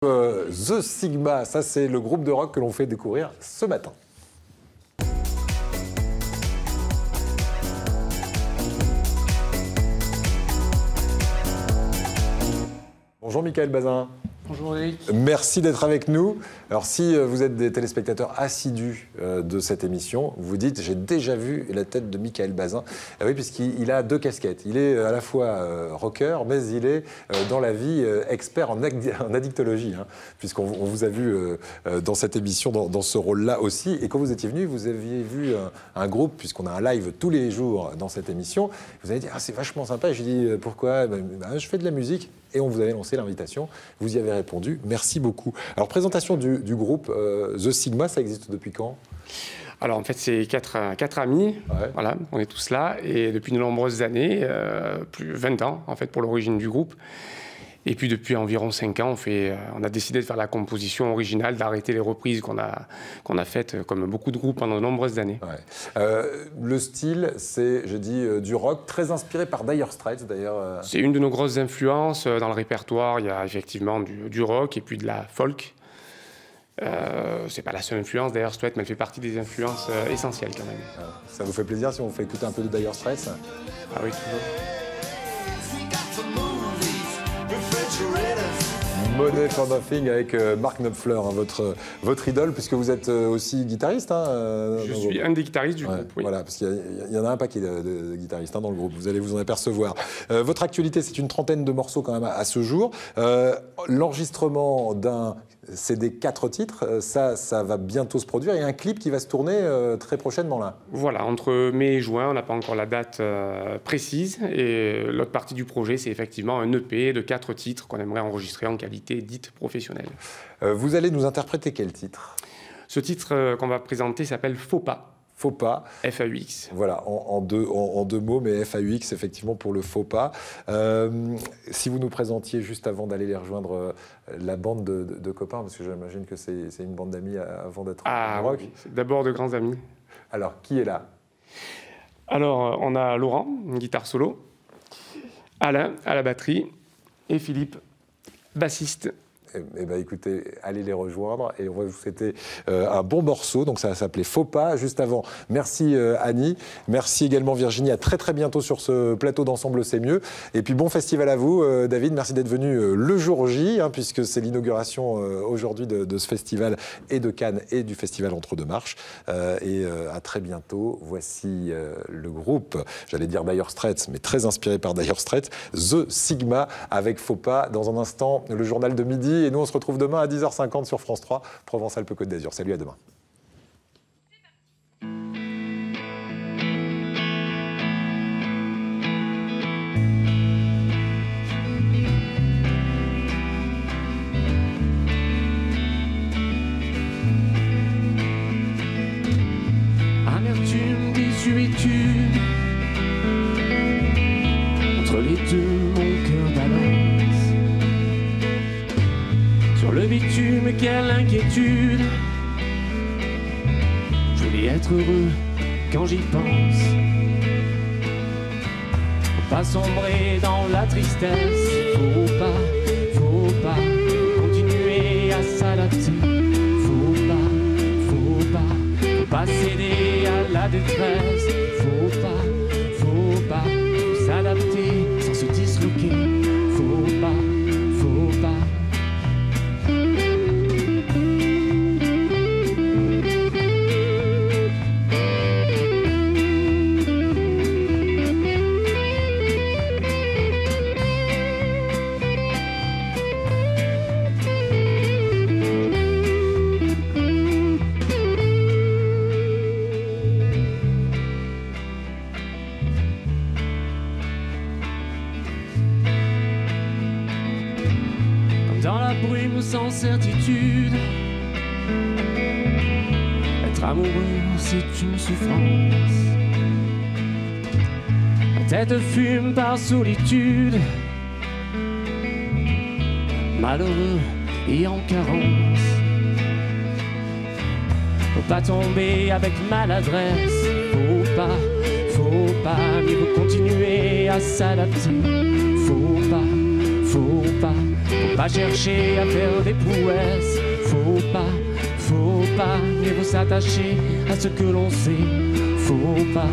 The Sigma, ça c'est le groupe de rock que l'on fait découvrir ce matin. Bonjour Michael Bazin. Bonjour Eric. Merci d'être avec nous. Alors si vous êtes des téléspectateurs assidus de cette émission, vous dites j'ai déjà vu la tête de Michael Bazin. Oui, puisqu'il a deux casquettes. Il est à la fois rocker, mais il est dans la vie expert en addictologie, hein, puisqu'on vous a vu dans cette émission dans ce rôle-là aussi. Et quand vous étiez venu, vous aviez vu un groupe, puisqu'on a un live tous les jours dans cette émission. Vous avez dit ah, c'est vachement sympa. Et je lui ai dit pourquoi je fais de la musique. Et on vous avait lancé l'invitation. Vous y avez répondu. Merci beaucoup. Alors, présentation du groupe The Sigma, ça existe depuis quand ? Alors, en fait, c'est quatre amis. Ouais. Voilà, on est tous là. Et depuis de nombreuses années, plus de 20 ans, en fait, pour l'origine du groupe. Et puis, depuis environ 5 ans, on a décidé de faire la composition originale, d'arrêter les reprises qu'on a faites, comme beaucoup de groupes, pendant de nombreuses années. Ouais. Le style, c'est, je dis, du rock, très inspiré par Dire Straits, d'ailleurs. C'est une de nos grosses influences. Dans le répertoire, il y a effectivement du rock et puis de la folk. C'est pas la seule influence, Dire Straits, mais elle fait partie des influences essentielles, quand même. Ça vous fait plaisir si on vous fait écouter un peu de Dire Straits ? Ah oui, toujours. Money for Nothing avec Mark Knopfler, hein, votre idole, puisque vous êtes aussi guitariste. Hein, je suis un des guitaristes du groupe, oui. Voilà, parce qu'il y en a un paquet de guitaristes dans le groupe, vous allez vous en apercevoir. Votre actualité, c'est une trentaine de morceaux quand même à ce jour. L'enregistrement d'un CD 4 titres, ça va bientôt se produire. Il y a un clip qui va se tourner très prochainement là. Voilà, entre mai et juin, on n'a pas encore la date précise. Et l'autre partie du projet, c'est effectivement un EP de 4 titres qu'on aimerait enregistrer en qualité dite professionnelle. Vous allez nous interpréter quel titre ? Ce titre qu'on va présenter s'appelle Faux Pas. Faux pas. FAUX. Voilà, en deux mots, mais FAUX, effectivement, pour le faux pas. Si vous nous présentiez, juste avant d'aller les rejoindre, la bande de copains, parce que j'imagine que c'est une bande d'amis avant d'être rock. Oui, d'abord de grands amis. Alors, qui est là ? Alors, on a Laurent, une guitare solo, Alain à la batterie, et Philippe, bassiste. Eh bien, écoutez, allez les rejoindre et on va vous souhaiter un bon morceau. Donc, ça va s'appeler Faux Pas. Juste avant, merci Annie. Merci également Virginie. À très, très bientôt sur ce plateau d'Ensemble, c'est mieux. Et puis, bon festival à vous, David. Merci d'être venu le jour J, hein, puisque c'est l'inauguration aujourd'hui de ce festival et de Cannes et du festival Entre deux Marches. Et à très bientôt. Voici le groupe, j'allais dire Dire Straits, mais très inspiré par Dire Straits, The Sigma, avec Faux Pas. Dans un instant, le journal de midi. Et nous, on se retrouve demain à 10h50 sur France 3, Provence-Alpes-Côte d'Azur. Salut, à demain. Amertume, désuétude, entre les deux, mon cœur balance. Sur le bitume, quelle inquiétude. Je voulais être heureux quand j'y pense. Faut pas sombrer dans la tristesse. Faut pas continuer à s'adapter. Faut pas céder à la détresse. Faut pas s'adapter sans se disloquer. Faut pas. Dans la brume sans certitude, être amoureux c'est une souffrance. La tête fume par solitude, malheureux et en carence. Faut pas tomber avec maladresse. Faut pas, mieux vaut continuer à s'adapter. Faut faut pas chercher à faire des prouesses, faut pas, mieux vaut s'attacher à ce que l'on sait, faut pas.